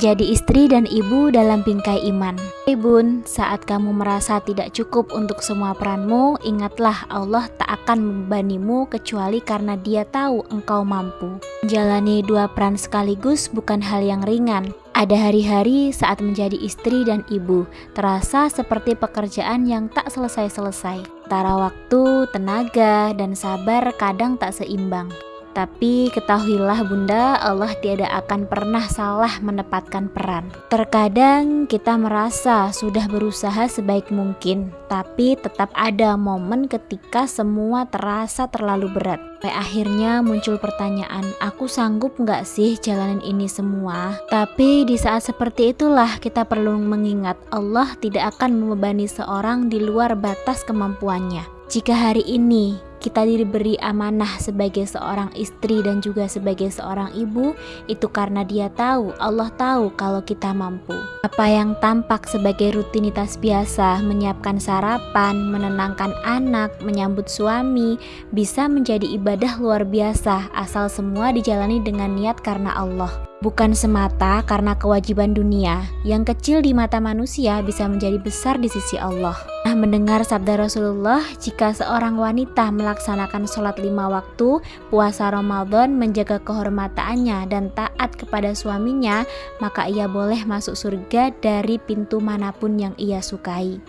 Jadi istri dan ibu dalam bingkai iman. Hei bun, saat kamu merasa tidak cukup untuk semua peranmu, ingatlah Allah tak akan membebanimu kecuali karena Dia tahu engkau mampu. Menjalani dua peran sekaligus bukan hal yang ringan. Ada hari-hari saat menjadi istri dan ibu, terasa seperti pekerjaan yang tak selesai-selesai. Antara waktu, tenaga, dan sabar kadang tak seimbang. Tapi ketahuilah bunda, Allah tiada akan pernah salah menempatkan peran. Terkadang kita merasa sudah berusaha sebaik mungkin, tapi tetap ada momen ketika semua terasa terlalu berat. Sampai akhirnya muncul pertanyaan, aku sanggup nggak sih jalanin ini semua? Tapi di saat seperti itulah kita perlu mengingat Allah tidak akan membebani seorang di luar batas kemampuannya. Jika hari ini kita diberi amanah sebagai seorang istri dan juga sebagai seorang ibu, itu karena Dia tahu, Allah tahu kalau kita mampu. Apa yang tampak sebagai rutinitas biasa, menyiapkan sarapan, menenangkan anak, menyambut suami, bisa menjadi ibadah luar biasa asal semua dijalani dengan niat karena Allah. Bukan semata karena kewajiban dunia, yang kecil di mata manusia bisa menjadi besar di sisi Allah. Nah, mendengar sabda Rasulullah, jika seorang wanita melaksanakan sholat 5 waktu, puasa Ramadan, menjaga kehormatannya dan taat kepada suaminya, maka ia boleh masuk surga dari pintu manapun yang ia sukai.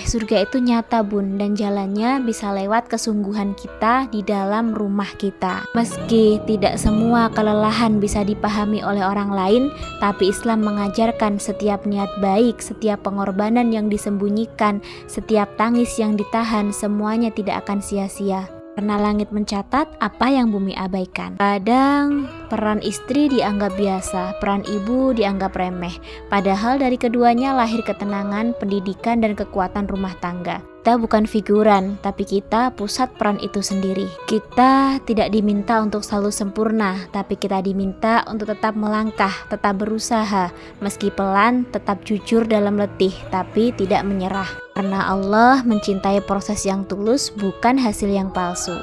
Surga itu nyata bun, dan jalannya bisa lewat kesungguhan kita di dalam rumah kita. Meski tidak semua kelelahan bisa dipahami oleh orang lain, tapi Islam mengajarkan setiap niat baik, setiap pengorbanan yang disembunyikan, setiap tangis yang ditahan, semuanya tidak akan sia-sia. Karena langit mencatat apa yang bumi abaikan. Kadang peran istri dianggap biasa, peran ibu dianggap remeh. Padahal dari keduanya lahir ketenangan, pendidikan, dan kekuatan rumah tangga. Kita bukan figuran, tapi kita pusat peran itu sendiri. Kita tidak diminta untuk selalu sempurna, tapi kita diminta untuk tetap melangkah, tetap berusaha. Meski pelan, tetap jujur dalam letih, tapi tidak menyerah. Karena Allah mencintai proses yang tulus, bukan hasil yang palsu.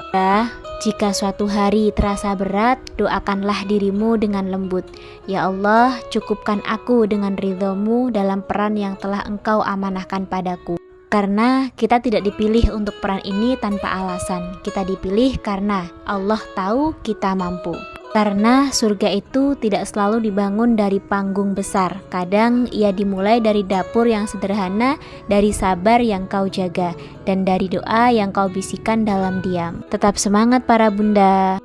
Jika suatu hari terasa berat, doakanlah dirimu dengan lembut. Ya Allah, cukupkan aku dengan ridho-Mu dalam peran yang telah Engkau amanahkan padaku. Karena kita tidak dipilih untuk peran ini tanpa alasan. Kita dipilih karena Allah tahu kita mampu. Karena surga itu tidak selalu dibangun dari panggung besar. Kadang ia dimulai dari dapur yang sederhana, dari sabar yang kau jaga, dan dari doa yang kau bisikan dalam diam. Tetap semangat para bunda.